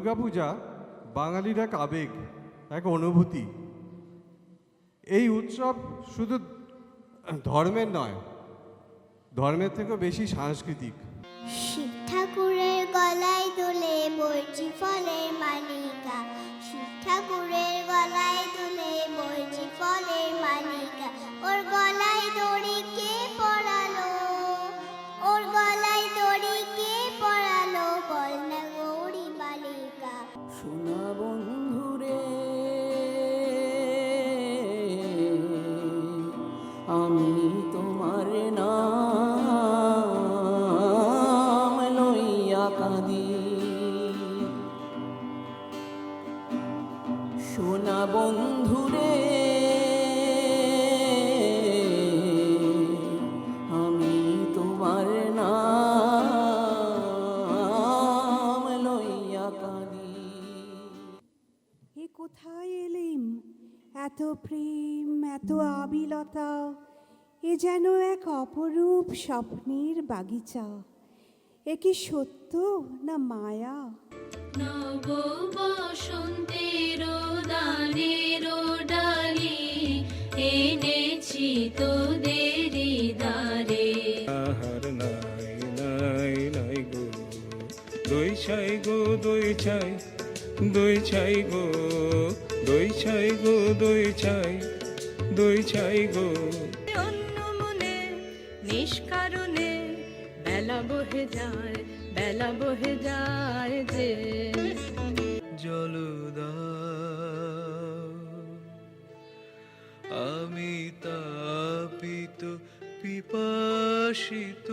দুর্গাপূজা বাঙালির এক আবেগ, এক অনুভূতি। এই উৎসব শুধু ধর্মের নয়, ধর্মের থেকেও বেশি সাংস্কৃতিক। শিব ঠাকুরের গলায় দোলে বর্জি ফলের মালিকা, শিব ঠাকুরের গলায় দোলে বর্জি ফলের মালিকা। ওর গলায় দড়ি কে পরালো, ওর গলায় দড়ি কে পরালো, বল না গৌরী বালিকা। সোনা বন্ধুরে আমি তোমার নাম লইয়া কাঁদি, সোনা বন্ধুরে আমি তোমার নাম লইয়া কাঁদি। এ কোথায় এলিম? এত প্রেম, এত আবিলতা, এ যেন এক অপরূপ স্বপ্নের বাগিচা। এ কি সত্য না মায়া? নব বসন্তের দানের ডালি এনেছি তোদের দ্বারে। আহার নাই নাই নাই গো, দই ছাই গো দই ছাই, দই ছাই গো, দই ছাই গো, দই ছাই, দই ছাই গো। অন্য মনে নিষ্কারণে বেলা বহে যায়, বেলা বহে যায় যে। জলদা আমি তাপিত পিপাসিত,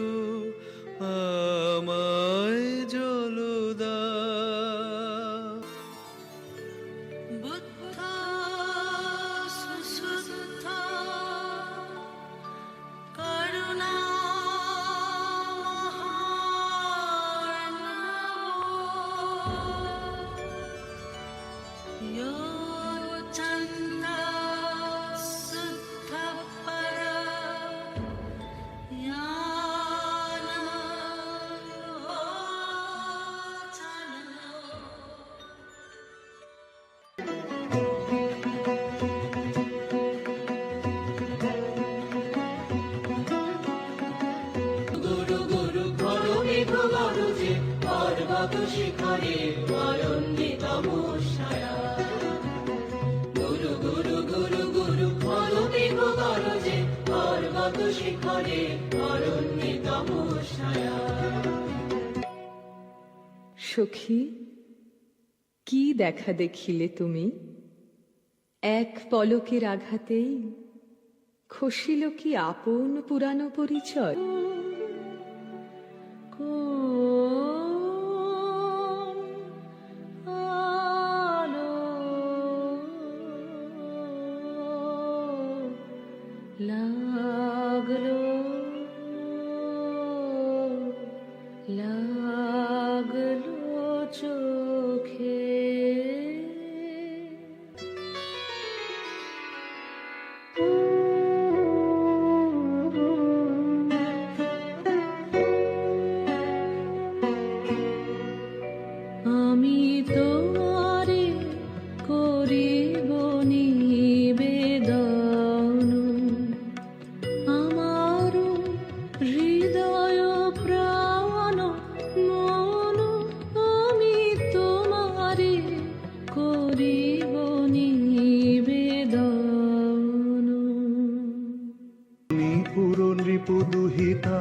আমায় জলদা। বুদ্ধ সুশুদ্ধ করুণা শিখরে অরণ্যতম ছায়া, গুরু গুরু গুরু গুরু বলো মেঘ গরজে, পর্বত শিখরে অরণ্যতম ছায়া। সখী, কি দেখা দেখিলে তুমি? এক পলকের আঘাতেই খসিল কি আপন পুরানো পরিচয়? লাগলো লাগলো চোখে। আমি তোমারে করিব নিবেদন, আমার হৃদয় প্রাণ মন, আমি তোমারে করিব নিবেদন। পুরন রিপু দুহিতা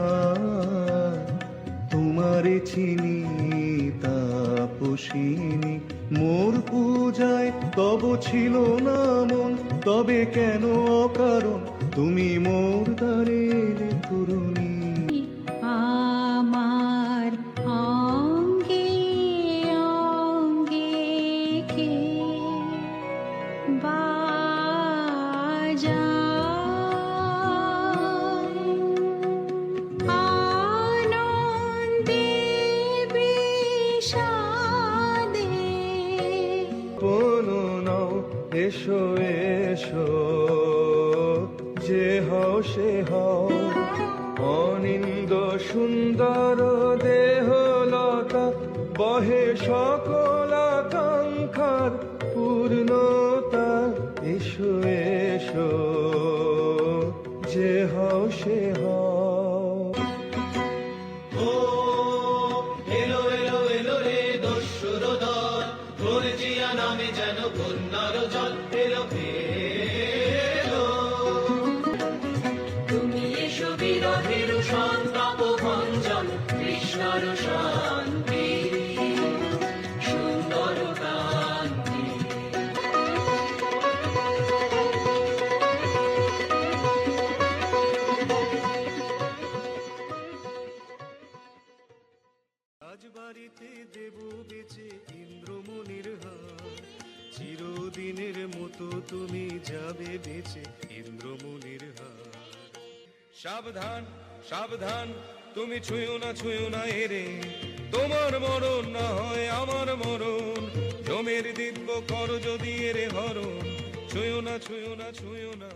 তোমারে চিনি তাপসিনী, মোর পূজায় তব ছিল না মন, তবে কেন অকারণ তুমি মোর দ্বারের তরুণী। আমার অঙ্গে অঙ্গে কে বাজা আনন্দে বিষাদে। কোনো নাও এসো এসো, যে হও সে হও, বিশ্ববিরহের সন্তাপ ভঞ্জন কৃষ্ণর শান্তি সুন্দর কান্তি। রাজবাড়িতে দেব বেচে ইন্দ্রমণির হার, চিরদিনের মতো তুমি যাবে বেচে ইন্দ্রমণির হার। সাবধান সাবধান তুমি ছুঁয়ো না এরে, তোমার মরণ না হয় আমার মরণ, জমের দিব্য কর যদি এরে হরণ, ছুঁয়ো না ছুঁয়ো না।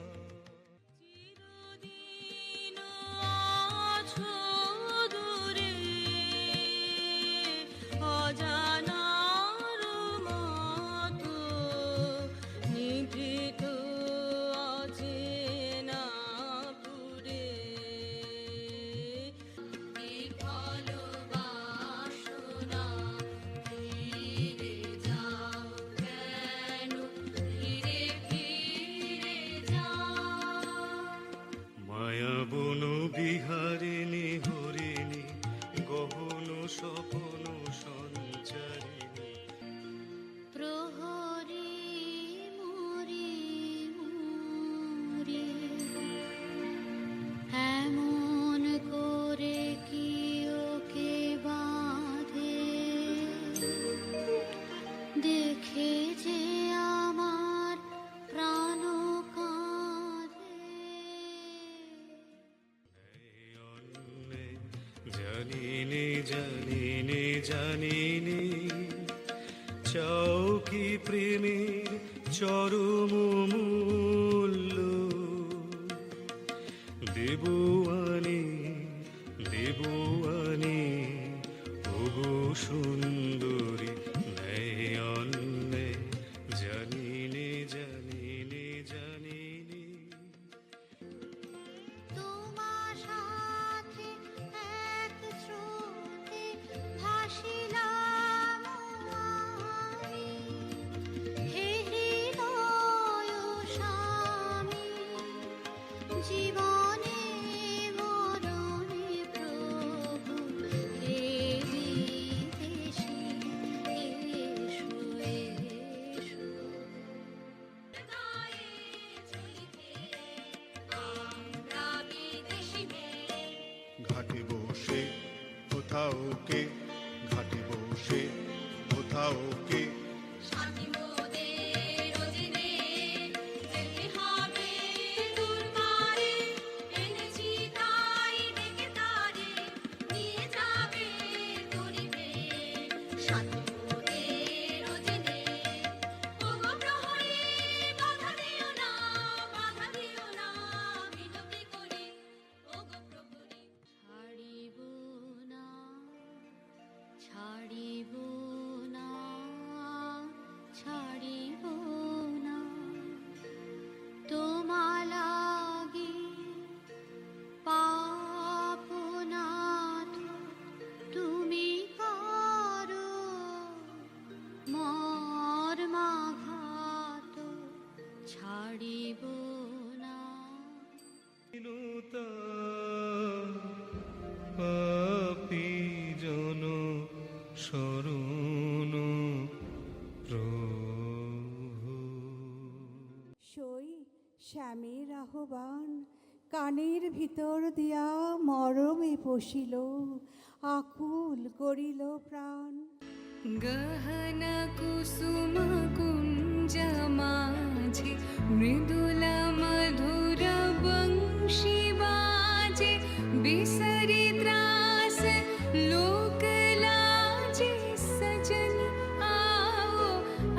মায়া বন বিহারিণী হরিণী গহন স্বপন সঞ্চারিণী। প্রহরী মুরি মুরি এমন করে কি ওকে বাঁধে, দেখে যে আমার প্রাণ কাঁদে। জানিনি চাও কি প্রেমের চরম মূল্য, দেবুয়ানি ওগো সুন্দরী নয়নে। জানিনি তোমার সাথে এক স্রোতে ভাসিলাম আমি, হে হৃদয় স্বামী, জীবনে মরণে প্রভু হে বিদেশী এসো এসো। ঘাটে বসে কোথাও কে, ঘাটে বসে কোথাও কে, ছাড়িব না ছাড়িব না তোমা লাগি পাপনাথ তুমি করো মর্মাঘাত, ছাড়িব না। পাপী জন শরণ প্রভু। সই শ্যামের আহ্বান কানের ভিতর দিয়া মরমে পশিল, আকুল করিল প্রাণ। গহন কুসুম কুঞ্জ মাঝে মৃদুলা মধুর বংশী বাজে, বিসরি ত্রাস লোক লাজে, সজন आओ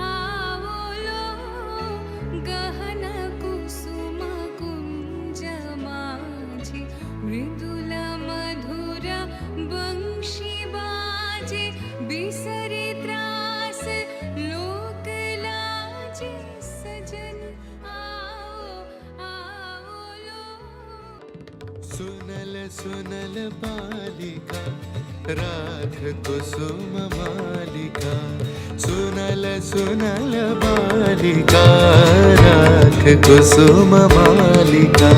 आओ लो। গহন কুসুম কুঞ্জ মাঝে মৃদুলা মধুর বংশী বাজে, বিসরি ত্রাস লোक लाजे, सजन आओ आओ लो। सुनल बालिका राख कुसुम मालिका, सुनल बालिका राख कुसुम मालिका,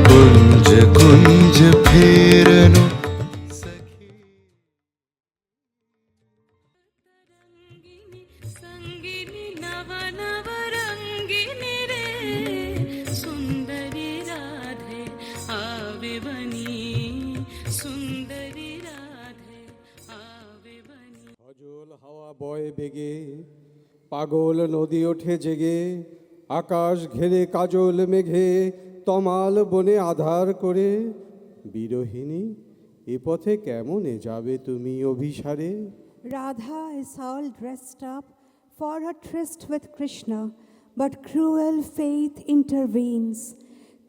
कुंज कुंज तेज फेरनु सखी संगिनी नव नव रंगिनी रे सुंदरी राधे आवे बनी सुंदरी राधे आवे बनी অজল হাওয়া বয় বেগে পাগল নদী ওঠে জেগে আকাশ ঘেরে কাজল মেঘে তমাল বনে আধার করে বিরহিণী এ পথে কেমনে যাবে তুমি অভিসারে Radha is all dressed up for her tryst with Krishna, but cruel fate intervenes.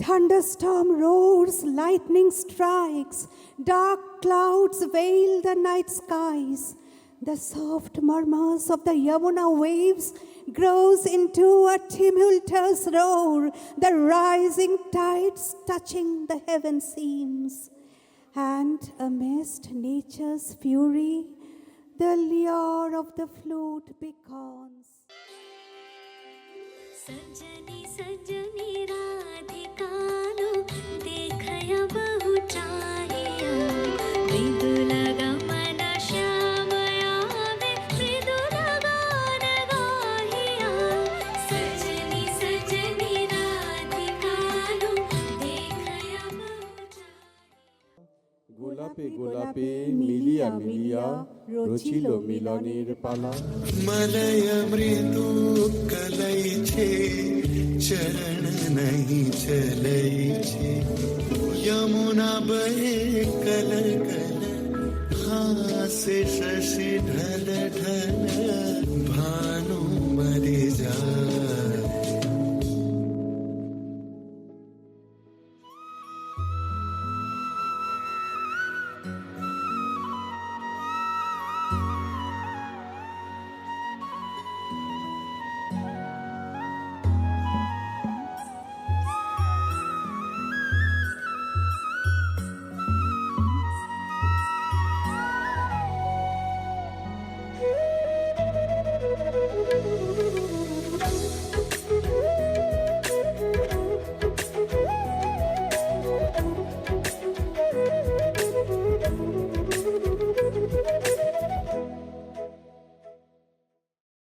Thunderstorm roars, lightning strikes, dark clouds veil the night skies. The soft murmurs of the Yamuna waves grows into a tumultuous roar, the rising tides touching the heaven seams. And amidst nature's fury, the lure of the flute beckons. सजनी सजनी राधिकालो देखया बहु चाहिया मृदुल गमन श्यामया वे मृदुल गान गाहिया सजनी सजनी राधिकालो देखया बहु चाहिया গোলাপে গোলাপে মিলিয়া মিলিয়া রচিল মিলনের পালা मलय मृदु कलई छे चरण नहीं चलई छे यमुना बहे कल कल हासे शशि ढल ढल भानु मरि जा